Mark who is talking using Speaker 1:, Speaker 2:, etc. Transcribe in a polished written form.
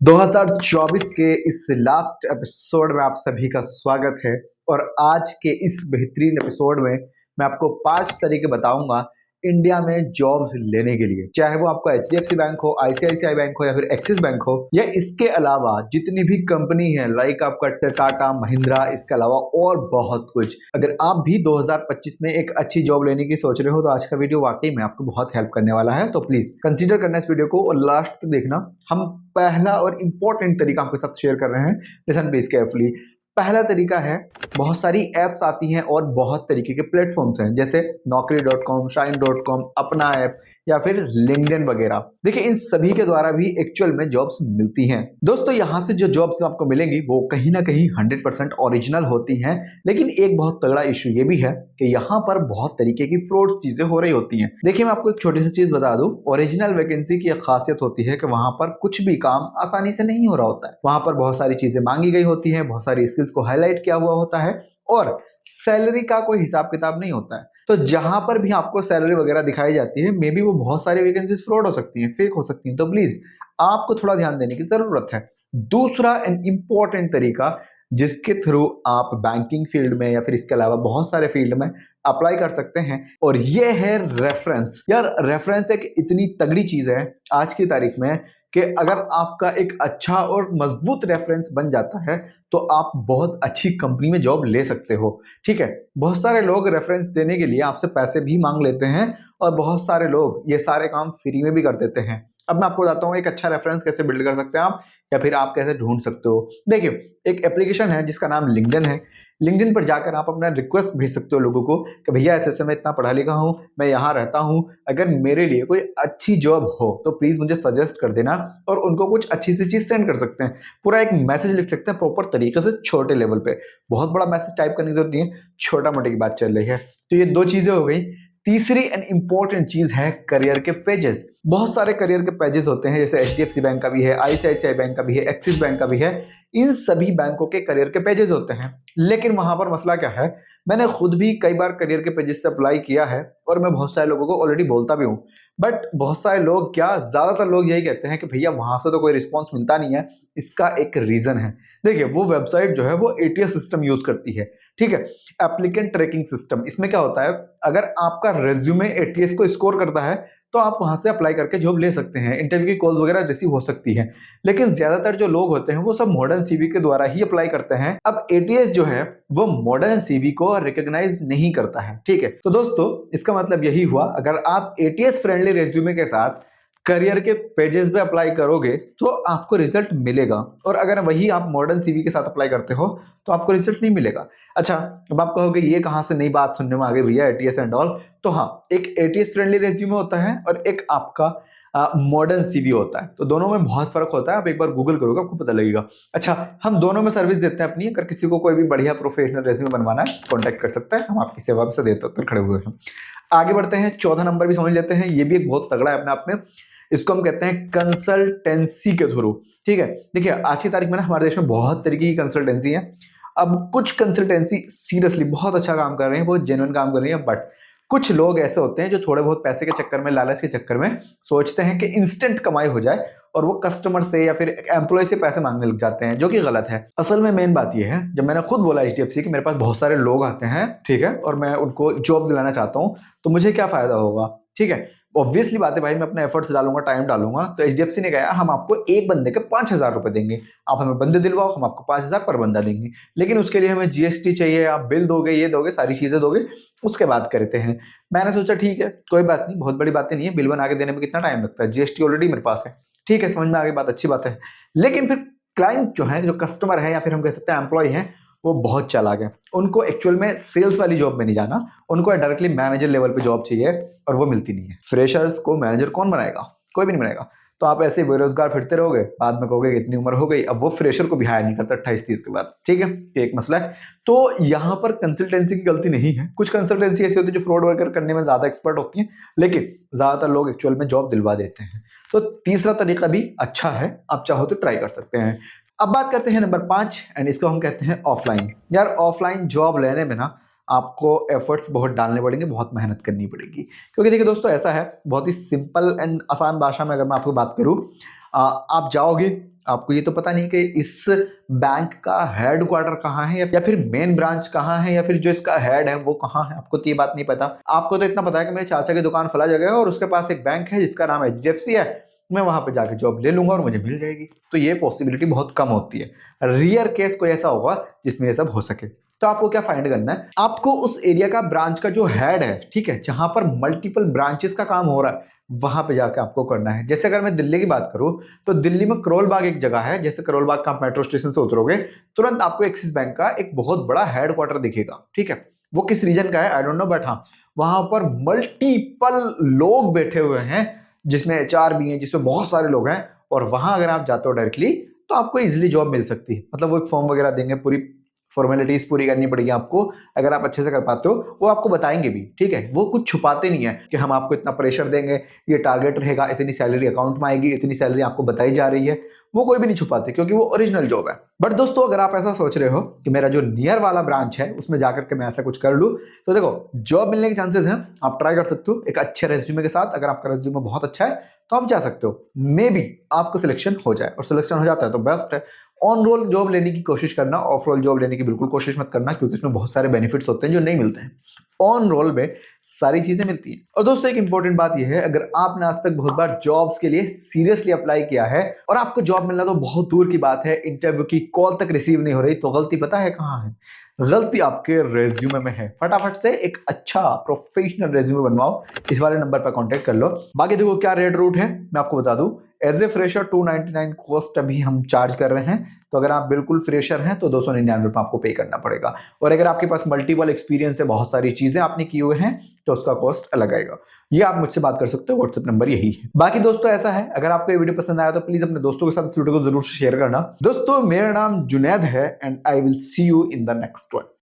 Speaker 1: 2024 के इस last episode में आप सभी का स्वागत है। और आज के इस बेहतरीन एपिसोड में मैं आपको 5 तरीके बताऊंगा इंडिया में जॉब्स लेने के लिए, चाहे वो आपका एचडीएफसी बैंक हो, आईसीआईसीआई बैंक हो या फिर एक्सिस बैंक हो, या इसके अलावा जितनी भी कंपनी है लाइक आपका टाटा महिंद्रा, इसके अलावा और बहुत कुछ। अगर आप भी 2025 में एक अच्छी जॉब लेने की सोच रहे हो तो आज का वीडियो वाकई में आपको बहुत हेल्प करने वाला है। तो प्लीज कंसीडर करना इस वीडियो को और लास्ट तक देखना। हम पहला और इंपॉर्टेंट तरीका आपके साथ शेयर कर रहे हैं, लिसन प्लीज केयरफुली। पहला तरीका है, बहुत सारी एप्स आती हैं और बहुत तरीके के प्लेटफॉर्म्स हैं, जैसे naukri.com, shine.com, अपना ऐप या फिर लिंक्डइन वगैरह। देखिए इन सभी के द्वारा भी एक्चुअल में जॉब्स मिलती हैं। दोस्तों यहाँ से जो जॉब्स आपको मिलेंगी वो कहीं ना कहीं 100% ओरिजिनल होती हैं, लेकिन एक बहुत तगड़ा इशू ये भी है कि यहाँ पर बहुत तरीके की फ्रॉड चीजें हो रही होती हैं। देखिए मैं आपको एक छोटी सी चीज बता दूं, ओरिजिनल वैकेंसी की एक खासियत होती है कि वहां पर कुछ भी काम आसानी से नहीं हो रहा होता है। वहां पर बहुत सारी चीजें मांगी गई होती हैं, बहुत सारी स्किल्स को हाईलाइट किया हुआ होता है और सैलरी का कोई हिसाब किताब नहीं होता है। तो जहां पर भी आपको सैलरी वगैरह दिखाई जाती है, मे बी वो बहुत सारी वैकेंसीज फ्रॉड हो सकती हैं, फेक हो सकती हैं। तो प्लीज आपको थोड़ा ध्यान देने की जरूरत है। दूसरा एंड इंपॉर्टेंट तरीका जिसके थ्रू आप बैंकिंग फील्ड में या फिर इसके अलावा बहुत सारे फील्ड में अप्लाई कर सकते हैं, और ये है रेफरेंस। यार रेफरेंस एक इतनी तगड़ी चीज है आज की तारीख में कि अगर आपका एक अच्छा और मजबूत रेफरेंस बन जाता है तो आप बहुत अच्छी कंपनी में जॉब ले सकते हो। ठीक है, बहुत सारे लोग रेफरेंस देने के लिए आपसे पैसे भी मांग लेते हैं और बहुत सारे लोग ये सारे काम फ्री में भी कर देते हैं। अब मैं आपको बताता हूँ एक अच्छा रेफरेंस कैसे बिल्ड कर सकते हैं आप, या फिर आप कैसे ढूंढ सकते हो। देखिए एक एप्लीकेशन है जिसका नाम लिंक्डइन है। लिंक्डइन पर जाकर आप अपना रिक्वेस्ट भेज सकते हो लोगों को कि भैया ऐसे मैं इतना पढ़ा लिखा हूँ, मैं यहाँ रहता हूँ, अगर मेरे लिए कोई अच्छी जॉब हो तो प्लीज मुझे सजेस्ट कर देना। और उनको कुछ अच्छी सी चीज सेंड कर सकते हैं, पूरा एक मैसेज लिख सकते हैं प्रॉपर तरीके से, छोटे लेवल पे। बहुत बड़ा मैसेज टाइप करने की जरूरत नहीं है, छोटा मोटे की बात चल रही है। तो ये दो चीजें हो गई। तीसरी एंड इंपॉर्टेंट चीज है करियर के पेजेस। बहुत सारे करियर के पेजेस होते हैं, जैसे एचडीएफसी बैंक का भी है, आईसीआईसीआई बैंक का भी है, एक्सिस बैंक का भी है। इन सभी बैंकों के करियर के पेजेस होते हैं, लेकिन वहां पर मसला क्या है, मैंने खुद भी कई बार करियर के पेजेस से अप्लाई किया है और मैं बहुत सारे लोगों को ऑलरेडी बोलता भी हूँ। बट बहुत सारे लोग, क्या ज्यादातर लोग यही कहते हैं कि भैया वहां से तो कोई रिस्पॉन्स मिलता नहीं है। इसका एक रीजन है। देखिए वो वेबसाइट जो है वो एटीएस सिस्टम यूज करती है। ठीक है, एप्लीकेंट ट्रैकिंग सिस्टम। इसमें क्या होता है, अगर आपका रेज्यूमे एटीएस को स्कोर करता है तो आप वहां से अप्लाई करके जॉब ले सकते हैं, इंटरव्यू की कॉल वगैरह रिसीव हो सकती है। लेकिन ज्यादातर जो लोग होते हैं वो सब मॉडर्न सीवी के द्वारा ही अप्लाई करते हैं। अब एटीएस जो है वो मॉडर्न सीवी को रिकॉग्नाइज नहीं करता है। ठीक है, तो दोस्तों इसका मतलब यही हुआ, अगर आप एटीएस फ्रेंडली रेज्यूमे के साथ करियर के पेजेस पे अप्लाई करोगे तो आपको रिजल्ट मिलेगा, और अगर वही आप मॉडर्न सीवी के साथ अप्लाई करते हो तो आपको रिजल्ट नहीं मिलेगा। अच्छा, अब आप कहोगे ये कहां से नई बात सुनने में आ गई भैया, एटीएस एंड ऑल। तो हाँ, एक एटीएस फ्रेंडली रेज्यूमे होता है और एक आपका मॉडर्न सीवी होता है, तो दोनों में बहुत फर्क होता है। आप एक बार गूगल करोगे आपको पता लगेगा। अच्छा, हम दोनों में सर्विस देते हैं अपनी। अगर किसी को कोई भी बढ़िया प्रोफेशनल रेज्यूमे बनवाना है कॉन्टैक्ट कर सकता है, हम आपकी सेवा से देते उत्तर खड़े हुए हैं। आगे बढ़ते हैं, चौथा नंबर भी समझ लेते हैं, ये भी एक बहुत तगड़ा है अपने आप में। इसको हम कहते हैं कंसल्टेंसी के थ्रू। ठीक है, देखिए आज की तारीख में ना हमारे देश में बहुत तरीके की कंसल्टेंसी है। अब कुछ कंसल्टेंसी सीरियसली बहुत अच्छा काम कर रहे हैं, बहुत जेन्युइन काम कर रही है, बट कुछ लोग ऐसे होते हैं जो थोड़े बहुत पैसे के चक्कर में, लालच के चक्कर में सोचते हैं कि इंस्टेंट कमाई हो जाए और वो कस्टमर से या फिर एम्प्लॉय से पैसे मांगने लग जाते हैं, जो कि गलत है। असल में मेन बात ये है, जब मैंने खुद बोला एचडीएफसी कि मेरे पास बहुत सारे लोग आते हैं, ठीक है, और मैं उनको जॉब दिलाना चाहता हूँ, तो मुझे क्या फायदा होगा। ठीक है, ऑब्वियसली बात है भाई, मैं अपने एफर्ट्स डालूंगा, टाइम डालूंगा। तो एचडीएफसी ने कहा हम आपको एक बंदे के 5,000 रुपए देंगे, आप हमें बंदे दिलवाओ, हम आपको 5,000 पर बंदा देंगे, लेकिन उसके लिए हमें जीएसटी चाहिए, आप बिल दोगे, ये दोगे, सारी चीजें दोगे, उसके बाद करते हैं। मैंने सोचा ठीक है कोई बात नहीं, बहुत बड़ी बात नहीं है, बिल बना के देने में कितना टाइम लगता है, जीएसटी ऑलरेडी मेरे पास है। ठीक है, समझ में आ गई बात, अच्छी बात है। लेकिन फिर क्लाइंट जो है, जो कस्टमर है, या फिर हम कह सकते हैं एम्प्लॉय है, वो बहुत चालाक है। उनको एक्चुअल में सेल्स वाली जॉब में नहीं जाना, उनको डायरेक्टली मैनेजर लेवल पे जॉब चाहिए, और वो मिलती नहीं है। फ्रेशर्स को मैनेजर कौन बनाएगा, कोई भी नहीं बनाएगा। तो आप ऐसे बेरोजगार फिरते रहोगे, बाद में कहोगे इतनी उम्र हो गई, अब वो फ्रेशर को भी हायर नहीं करता 28-30 के बाद। ठीक है, ये एक मसला है। तो यहाँ पर कंसल्टेंसी की गलती नहीं है। कुछ कंसल्टेंसी ऐसी होती है जो फ्रॉड वर्कर करने में ज्यादा एक्सपर्ट होती है, लेकिन ज्यादातर लोग एक्चुअल में जॉब दिलवा देते हैं। तो तीसरा तरीका भी अच्छा है, आप चाहो तो ट्राई कर सकते हैं। अब बात करते हैं नंबर 5, एंड इसको हम कहते हैं ऑफलाइन। यार ऑफलाइन जॉब लेने में ना आपको एफर्ट्स बहुत डालने पड़ेंगे, बहुत मेहनत करनी पड़ेगी। क्योंकि देखिए दोस्तों, ऐसा है, बहुत ही सिंपल एंड आसान भाषा में अगर मैं आपको बात करूं, आप जाओगे, आपको ये तो पता नहीं कि इस बैंक का हेड क्वार्टर कहाँ है या फिर मेन ब्रांच कहाँ है या फिर जो इसका हेड है वो कहाँ है, आपको तो ये बात नहीं पता। आपको तो इतना पता है कि मेरे चाचा की दुकान फला जगह है और उसके पास एक बैंक है जिसका नाम HDFC है, मैं वहां पे जाके जॉब ले लूंगा और मुझे मिल जाएगी। तो ये पॉसिबिलिटी बहुत कम होती है, रेयर केस कोई ऐसा होगा जिसमें ये सब हो सके। तो आपको क्या फाइंड करना है, आपको उस एरिया का ब्रांच का जो हेड है, ठीक है, जहां पर मल्टीपल ब्रांचेस का काम हो रहा है, वहां पे जाके आपको करना है। जैसे अगर मैं दिल्ली की बात करूं तो दिल्ली में करोल बाग एक जगह है, जैसे करोल बाग का आप मेट्रो स्टेशन से उतरोगे तुरंत आपको एक्सिस बैंक का एक बहुत बड़ा हेड क्वार्टर दिखेगा, ठीक है। वो किस रीजन का है आई डोंट नो, बट हाँ वहां पर मल्टीपल लोग बैठे हुए हैं जिसमें HR भी हैं, जिसमें बहुत सारे लोग हैं, और वहां अगर आप जाते हो डायरेक्टली तो आपको इजीली जॉब मिल सकती है। मतलब वो एक फॉर्म वगैरह देंगे, पूरी फॉर्मेलिटीज पूरी करनी पड़ेगी आपको। अगर आप अच्छे से कर पाते हो वो आपको बताएंगे भी, ठीक है। वो कुछ छुपाते नहीं है कि हम आपको इतना प्रेशर देंगे, ये टारगेट रहेगा, इतनी सैलरी अकाउंट में आएगी, इतनी सैलरी आपको बताई जा रही है, वो कोई भी नहीं छुपाते क्योंकि वो ओरिजिनल जॉब है। बट दोस्तों अगर आप ऐसा सोच रहे हो कि मेरा जो नियर वाला ब्रांच है उसमें जाकर के मैं ऐसा कुछ कर लूं, तो देखो जॉब मिलने के चांसेस हैं, आप ट्राई कर सकते हो एक अच्छे रेज्यूमे के साथ। अगर आपका रेज्यूमे बहुत अच्छा है तो आप जा सकते हो, मे बी आपको सिलेक्शन हो जाए, और सिलेक्शन हो जाता है तो बेस्ट है। ऑन रोल जॉब लेने की कोशिश करना, ऑफ रोल जॉब लेने की बिल्कुल कोशिश मत करना, क्योंकि इसमें बहुत सारे बेनिफिट्स होते हैं जो नहीं मिलते हैं। ऑन रोल में सारी चीजें मिलती हैं। और दोस्तों एक इंपॉर्टेंट बात यह है, अगर आपने आज तक बहुत बार जॉब्स के लिए सीरियसली अप्लाई किया है और आपको जॉब मिलना तो बहुत दूर की बात है, इंटरव्यू की कॉल तक रिसीव नहीं हो रही, तो गलती पता है कहाँ है? गलती आपके रेज्यूमे में है। फटाफट से एक अच्छा प्रोफेशनल रेज्यूमे बनवाओ, इस वाले नंबर पर कांटेक्ट कर लो। बाकी देखो क्या रेट रूट है मैं आपको बता दूं, एज ए फ्रेशर 299 कॉस्ट अभी हम चार्ज कर रहे हैं। तो अगर आप बिल्कुल फ्रेशर हैं तो 299 रुपये आपको पे करना पड़ेगा, और अगर आपके पास मल्टीपल एक्सपीरियंस है, बहुत सारी चीजें आपने की हुए हैं, तो उसका कॉस्ट अलग आएगा। ये आप मुझसे बात कर सकते हो, व्हाट्सएप नंबर यही है। बाकी दोस्तों ऐसा है, अगर आपको ये वीडियो पसंद आया तो प्लीज अपने दोस्तों के साथ इस वीडियो को जरूर शेयर करना। दोस्तों मेरा नाम जुनैद है and I will see you in the next one.